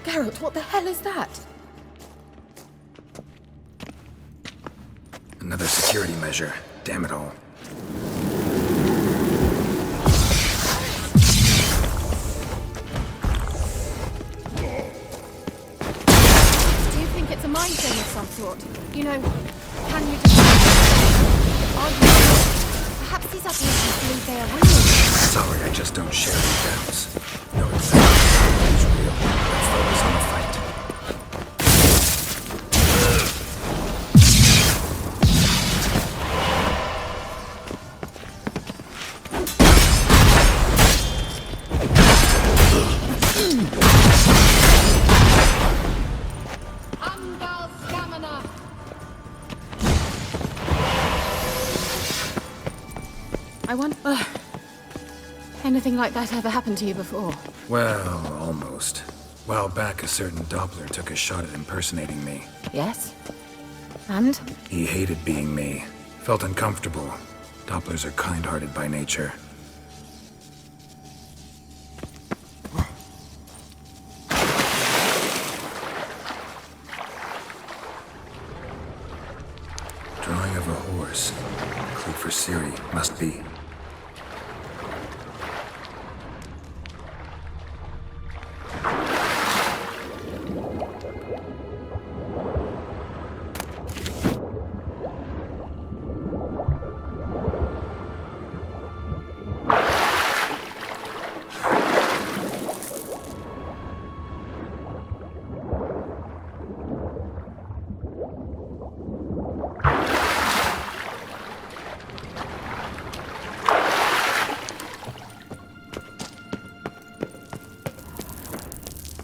Geralt, what the hell is that? Another security measure. Damn it all. Do you think it's a mind thing of some sort? You know, can you just... Are you... Perhaps these apparitions believe they are real. Sorry, I just don't share the doubts. No, exactly. It's real. Let's focus on the fight. I wonder... anything like that ever happened to you before? Well, almost. While back, a certain Doppler took a shot at impersonating me. Yes? And? He hated being me. Felt uncomfortable. Dopplers are kind-hearted by nature. Drawing of a horse. Clue for Ciri, must be.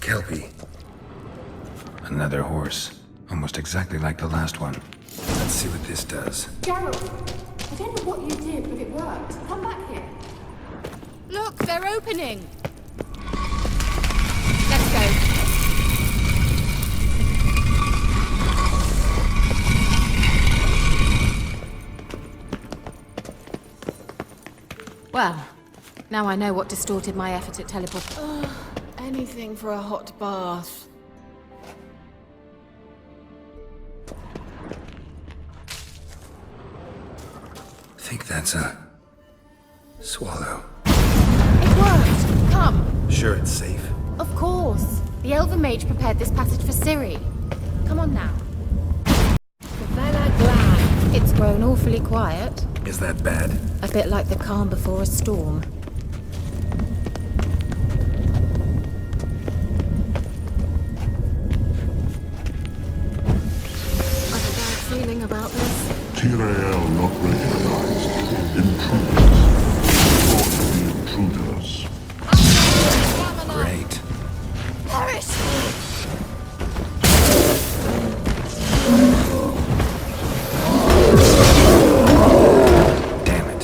Kelpie. Another horse. Almost exactly like the last one. Let's see what this does. Geralt, I don't know what you did, but it worked. Come back here. Look, they're opening! Let's go. Well, now I know what distorted my effort at teleport. Anything for a hot bath. Think that's a... swallow. It worked! Come! Sure it's safe? Of course. The Elven Mage prepared this passage for Ciri. Come on now. It's grown awfully quiet. Is that bad? A bit like the calm before a storm. I've a bad feeling about this. Tyrael not recognized. Intruders. Brought the intruders. Great. Perish! Damn it.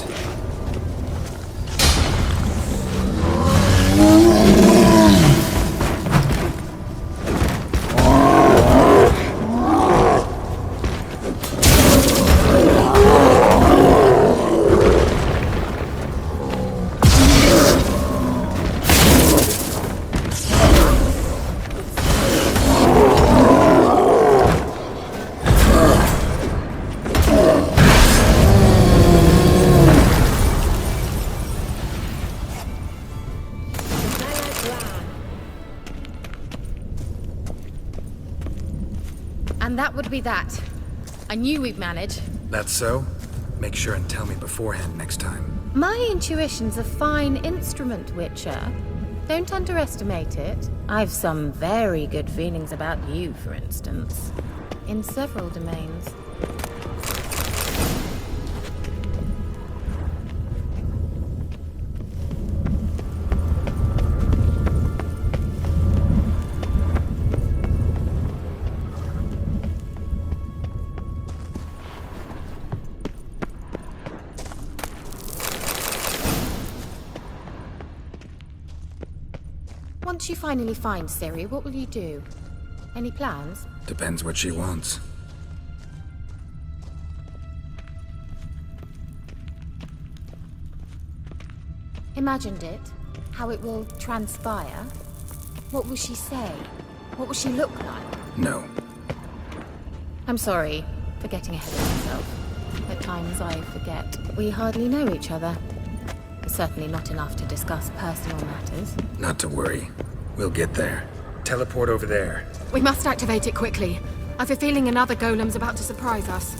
And that would be that. I knew we'd manage. That's so? Make sure and tell me beforehand next time. My intuition's a fine instrument, Witcher. Don't underestimate it. I've some very good feelings about you, for instance. In several domains. Once you finally find Ciri, what will you do? Any plans? Depends what she wants. Imagined it? How it will transpire? What will she say? What will she look like? No. I'm sorry for getting ahead of myself. At times I forget we hardly know each other. Certainly not enough to discuss personal matters. Not to worry. We'll get there. Teleport over there. We must activate it quickly. I've a feeling another golem's about to surprise us.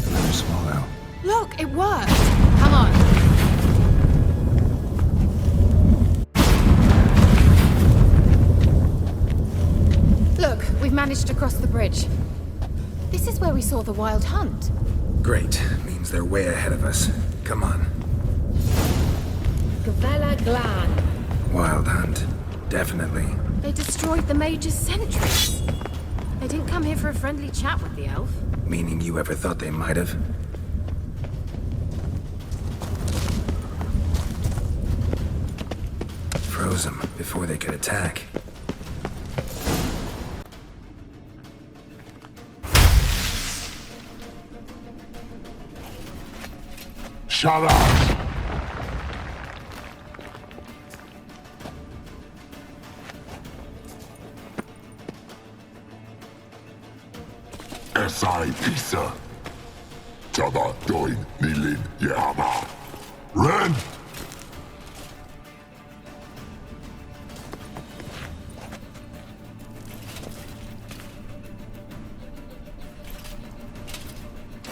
Another swallow. Look, it worked! Come on. Look, we've managed to cross the bridge. This is where we saw the wild hunt. Great. Means they're way ahead of us. Come on. Gavella Glan. Wild hunt. Definitely. They destroyed the Mage's sentries. They didn't come here for a friendly chat with the elf. Meaning you ever thought they might have? Froze them before they could attack. Shut up! SI Pisa. Tada doin nilin yama. Ren!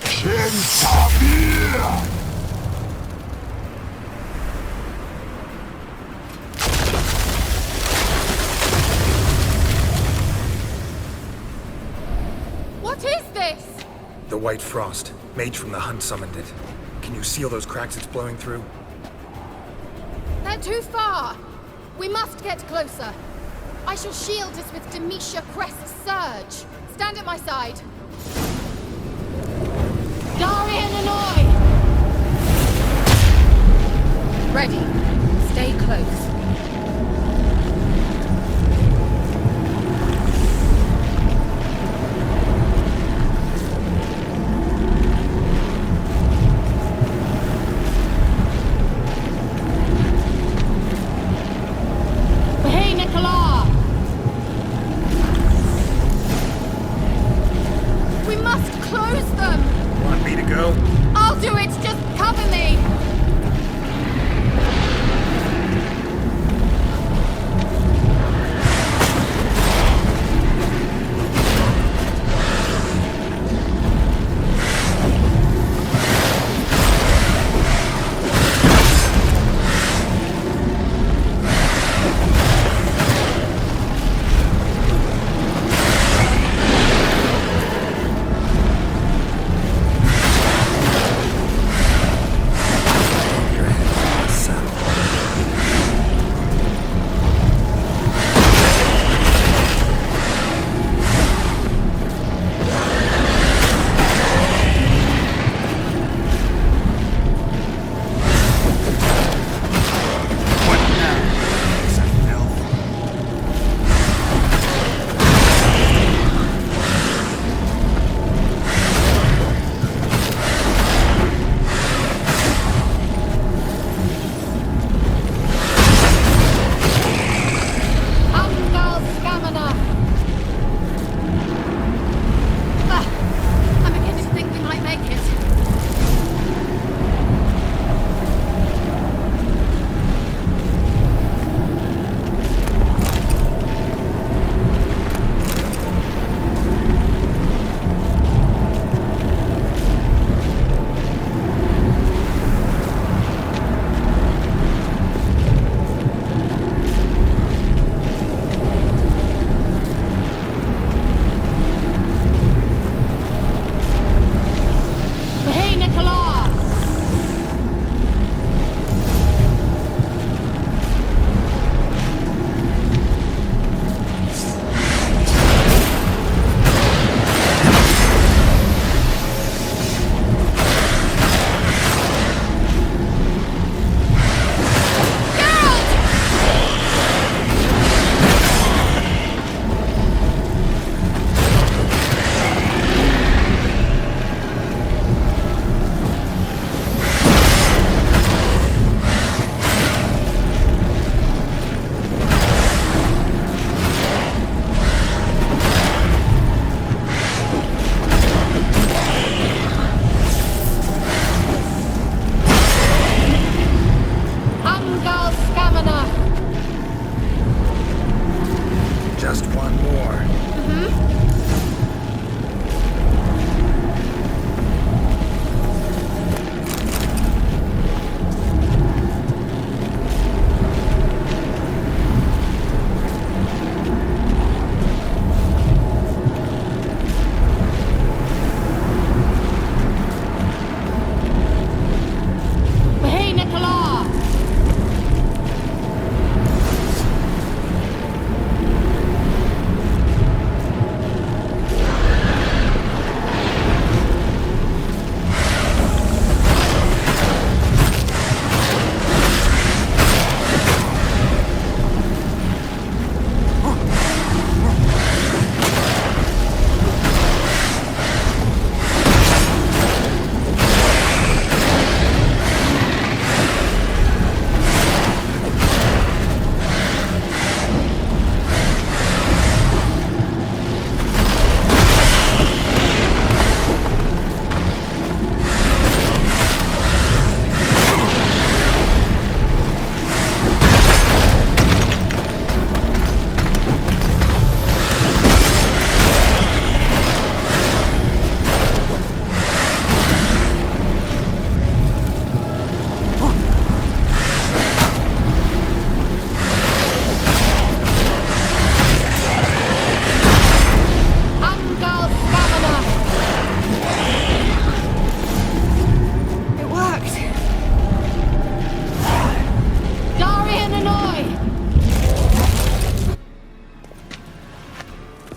Shin Sabir! What is this? The White Frost. Mage from the hunt summoned it. Can you seal those cracks it's blowing through? They're too far. We must get closer. I shall shield us with Demetia Crest's surge. Stand at my side. Darian Annoy! Ready. Stay close. Hey, Nicola! We must close them! Want me to go? I'll do it! Just cover me!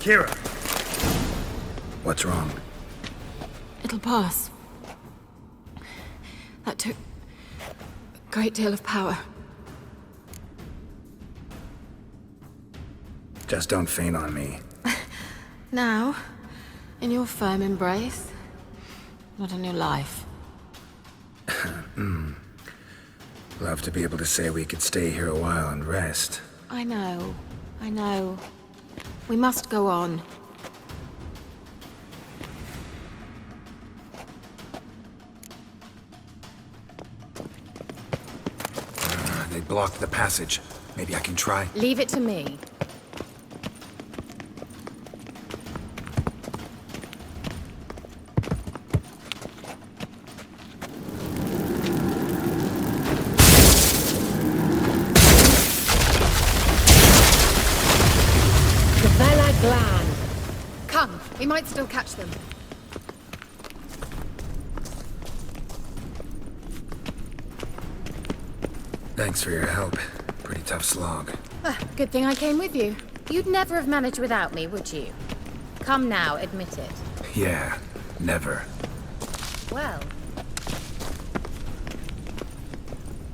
Kira! What's wrong? It'll pass. That took a great deal of power. Just don't faint on me. Now, in your firm embrace, not in your life. Love to be able to say we could stay here a while and rest. I know. We must go on. They blocked the passage. Maybe I can try. Leave it to me. Come, we might still catch them. Thanks for your help. Pretty tough slog. Good thing I came with you. You'd never have managed without me, would you? Come now, admit it. Yeah, never. Well,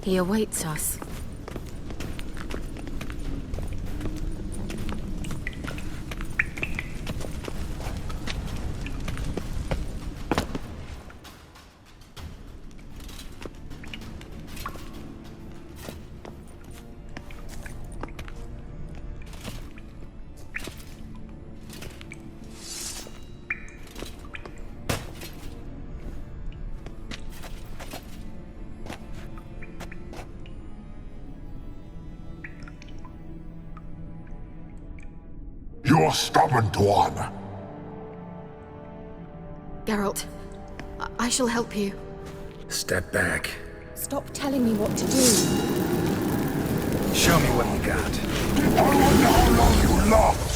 He awaits us. You're stubborn one. Geralt, I shall help you. Step back. stop telling me what to do. Show me what you got. I wonder how long you last.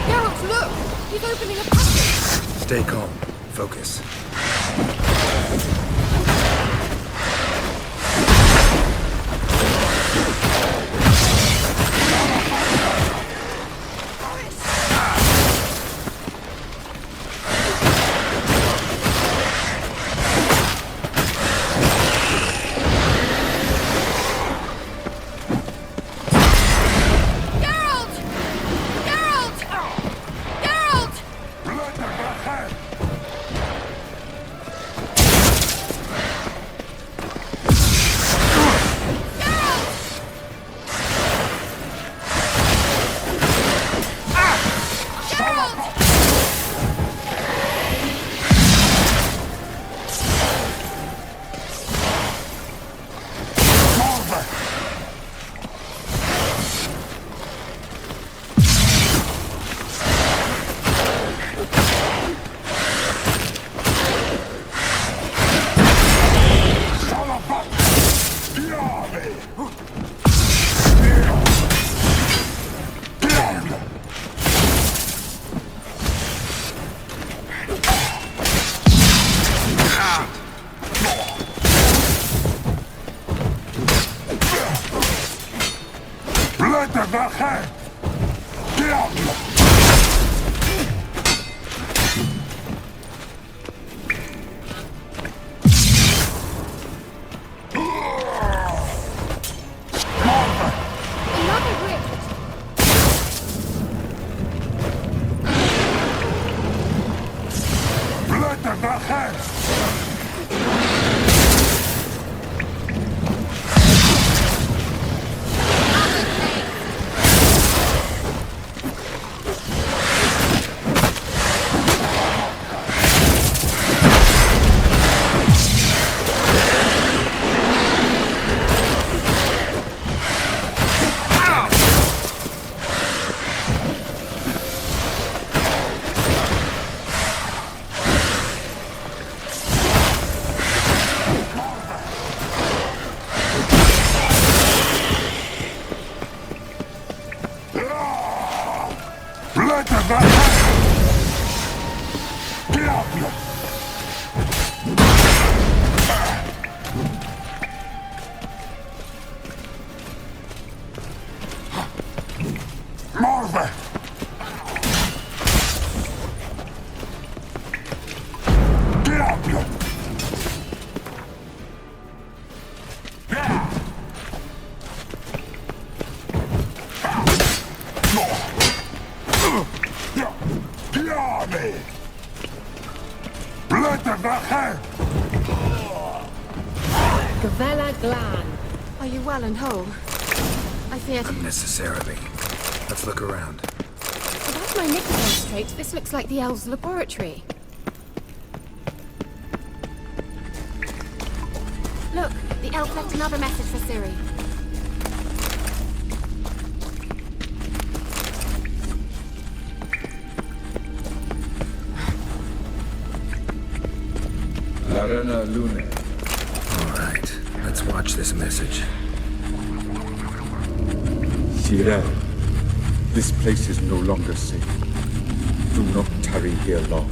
Geralt, look! He's opening a passage! Stay calm. Focus. Geralt! Geralt! Geralt! Blood of the hand! Diablo! Morve! Diablo! Diable! Blood of the hand! Gavella Glan. Are you well and whole? I feared... Unnecessarily. Let's look around. If I have my knickers on straight, this looks like the elves' laboratory. Look, the elf left another message for Ciri. Larena Lune. All right, let's watch this message. Ciri, this place is no longer safe. Do not tarry here long.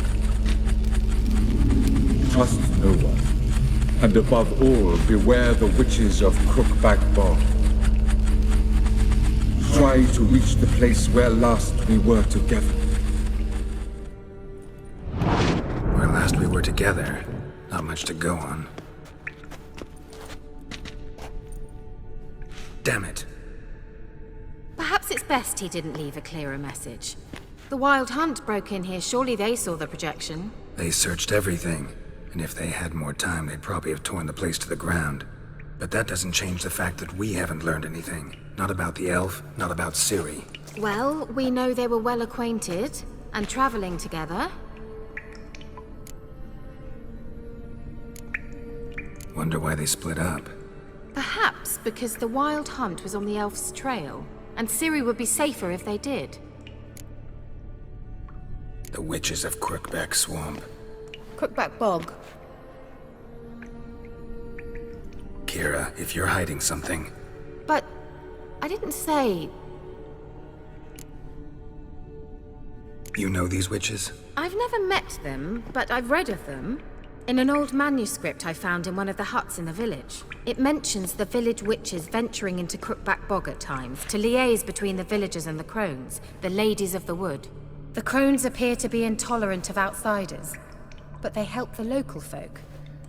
Trust no one. And above all, beware the witches of Crookback Bog. Try to reach the place where last we were together. Where last we were together. Not much to go on. Damn it. Perhaps it's best he didn't leave a clearer message. The Wild Hunt broke in here. Surely they saw the projection. They searched everything. And if they had more time, they'd probably have torn the place to the ground. But that doesn't change the fact that we haven't learned anything. Not about the elf, not about Ciri. Well, we know they were well acquainted and traveling together. Wonder why they split up. Perhaps because the Wild Hunt was on the elf's trail, and Ciri would be safer if they did. The witches of Crookback Swamp. Crookback Bog. Kira, if you're hiding something... But I didn't say... You know these witches? I've never met them, but I've read of them. In an old manuscript I found in one of the huts in the village. It mentions the village witches venturing into Crookback Bog at times to liaise between the villagers and the crones, the ladies of the wood. The crones appear to be intolerant of outsiders, but they help the local folk.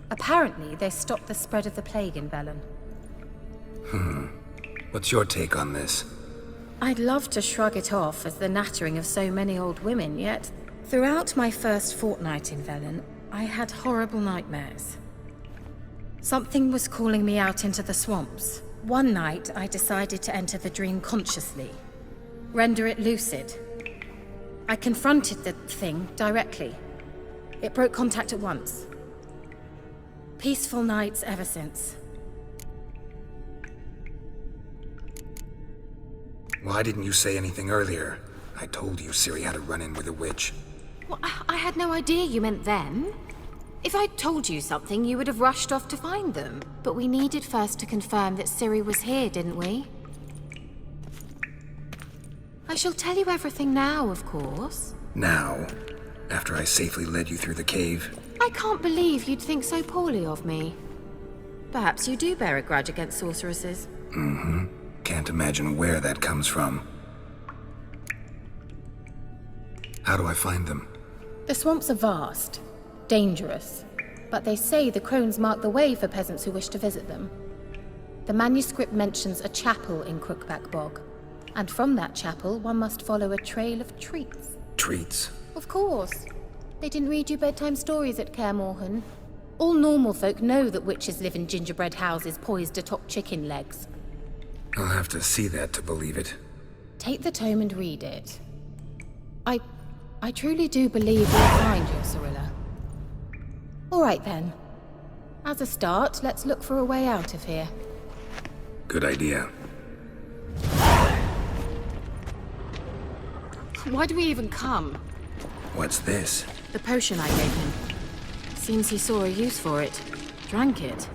Apparently, they stopped the spread of the plague in Velen. What's your take on this? I'd love to shrug it off as the nattering of so many old women, yet throughout my first fortnight in Velen, I had horrible nightmares. Something was calling me out into the swamps. One night, I decided to enter the dream consciously, render it lucid. I confronted the thing directly. It broke contact at once. Peaceful nights ever since. Why didn't you say anything earlier? I told you Ciri had a run-in with a witch. Well, I had no idea you meant them. If I'd told you something, you would have rushed off to find them. But we needed first to confirm that Ciri was here, didn't we? I shall tell you everything now, of course. Now? After I safely led you through the cave? I can't believe you'd think so poorly of me. Perhaps you do bear a grudge against sorceresses. Can't imagine where that comes from. How do I find them? The swamps are vast, dangerous, but they say the crones mark the way for peasants who wish to visit them. The manuscript mentions a chapel in Crookback Bog, and from that chapel one must follow a trail of treats. Treats? Of course. They didn't read you bedtime stories at Kaer Morhen. All normal folk know that witches live in gingerbread houses poised atop chicken legs. I'll have to see that to believe it. Take the tome and read it. I truly do believe you'll find your Cirilla. All right then. As a start, let's look for a way out of here. Good idea. Why do we even come? What's this? The potion I gave him. Seems he saw a use for it. Drank it.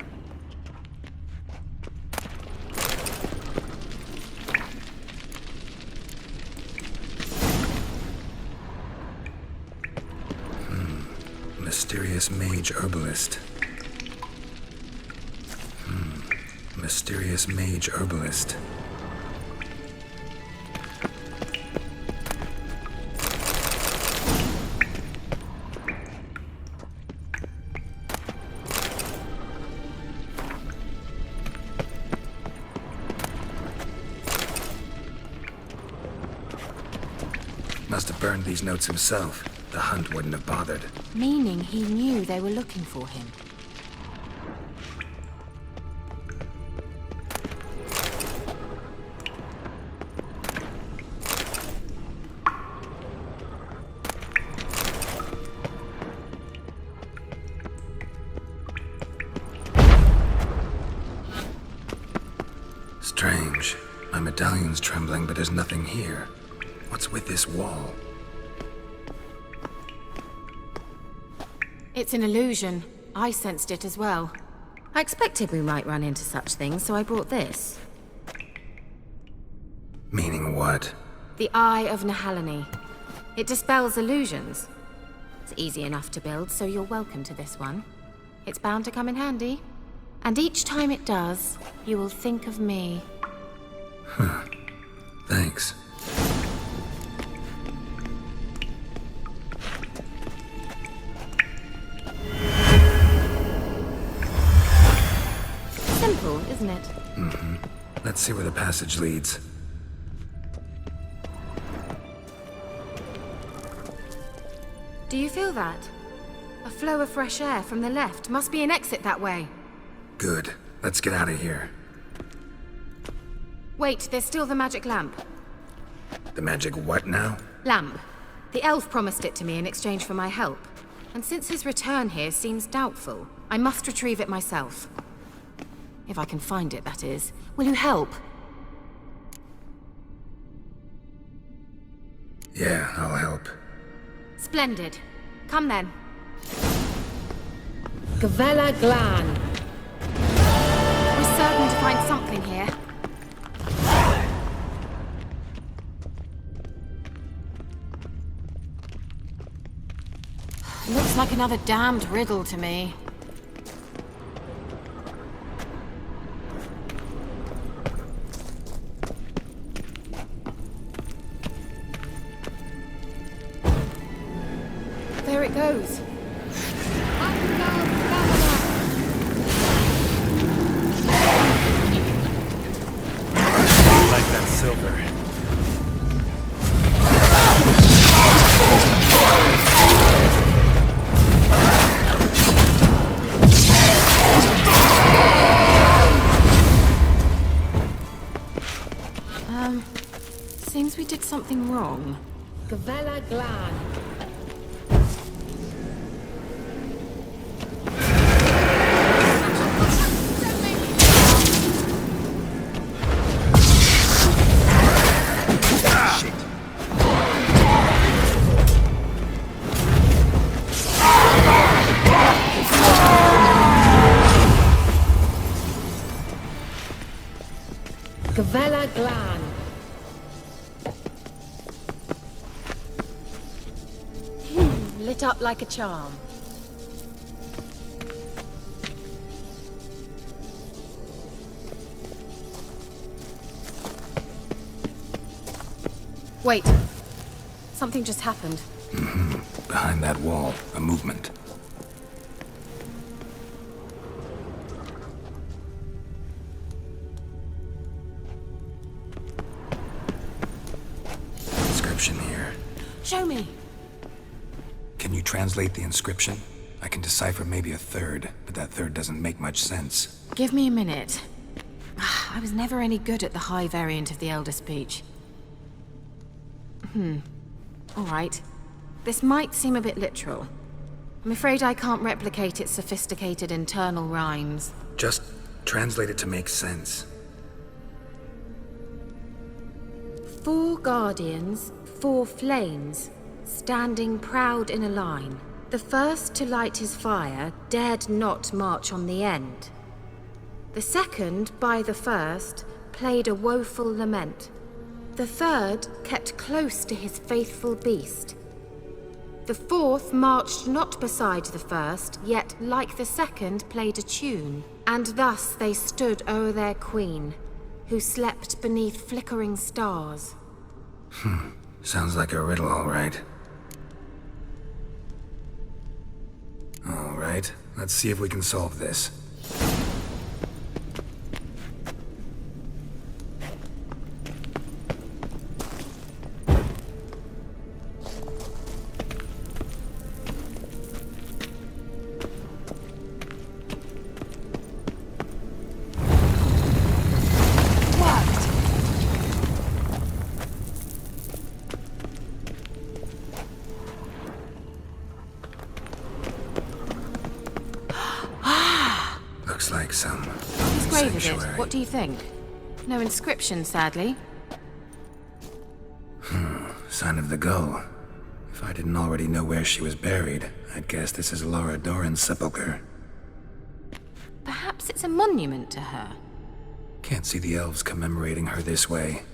Mysterious mage herbalist. Mysterious mage herbalist. Must have burned these notes himself. The hunt wouldn't have bothered. Meaning he knew they were looking for him. Strange. My medallion's trembling, but there's nothing here. What's with this wall? It's an illusion. I sensed it as well. I expected we might run into such things, so I brought this. Meaning what? The Eye of Nehaleni. It dispels illusions. It's easy enough to build, so you're welcome to this one. It's bound to come in handy. And each time it does, you will think of me. Thanks. Simple, isn't it? Let's see where the passage leads. Do you feel that? A flow of fresh air from the left. Must be an exit that way. Good. Let's get out of here. Wait, there's still the magic lamp. The magic what now? Lamp. The elf promised it to me in exchange for my help. And since his return here seems doubtful, I must retrieve it myself. If I can find it, that is. Will you help? Yeah, I'll help. Splendid. Come then. Gavella Glan. We're certain to find something here. Looks like another damned riddle to me. There it goes. Like that silver. Seems we did something wrong. Gavella Glan. Gavella Glan. Lit up like a charm. Wait. Something just happened. Behind that wall, a movement. Inscription here. Show me. Can you translate the inscription? I can decipher maybe a third, but that third doesn't make much sense. Give me a minute. I was never any good at the high variant of the Elder Speech. All right. This might seem a bit literal. I'm afraid I can't replicate its sophisticated internal rhymes. Just translate it to make sense. 4 guardians, 4 flames, standing proud in a line. The first to light his fire dared not march on the end. The second, by the first, played a woeful lament. The third kept close to his faithful beast. The fourth marched not beside the first, yet like the second played a tune. And thus they stood o'er their queen, who slept beneath flickering stars. Sounds like a riddle, all right. All right, let's see if we can solve this. Looks like some Whose grave is it? sanctuary. What do you think? No inscription, sadly. Sign of the gull. If I didn't already know where she was buried, I'd guess this is Laura Doran's sepulcher. Perhaps it's a monument to her. Can't see the elves commemorating her this way.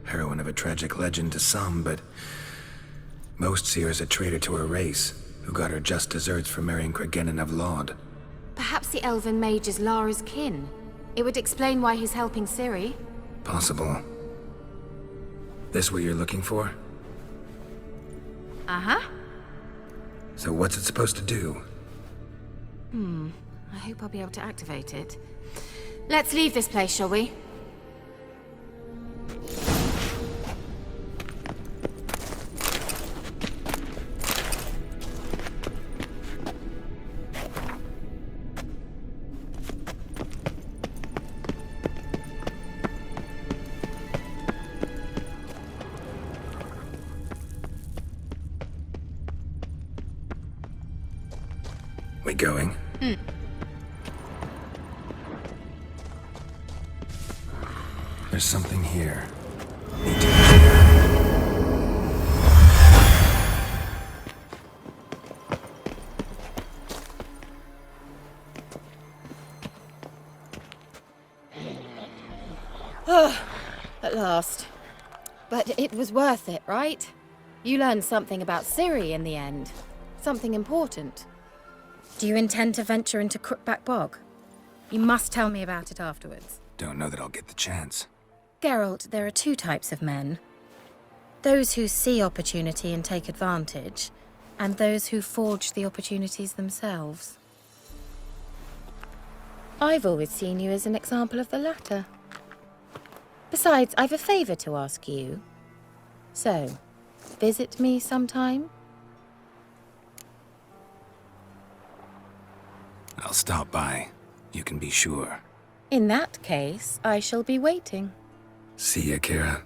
Heroine of a tragic legend to some, but most see her as a traitor to her race, who got her just desserts for marrying Cregennan of Laud. Perhaps the elven mage is Lara's kin. It would explain why he's helping Ciri. Possible. This what you're looking for? Uh-huh. So what's it supposed to do? I hope I'll be able to activate it. Let's leave this place, shall we? We going? There's something here. Need to At last. But it was worth it, right? You learned something about Ciri in the end. Something important. Do you intend to venture into Crookback Bog? You must tell me about it afterwards. Don't know that I'll get the chance. Geralt, there are two types of men. Those who see opportunity and take advantage, and those who forge the opportunities themselves. I've always seen you as an example of the latter. Besides, I've a favor to ask you. So, visit me sometime? I'll stop by. You can be sure. In that case, I shall be waiting. See ya, Kira.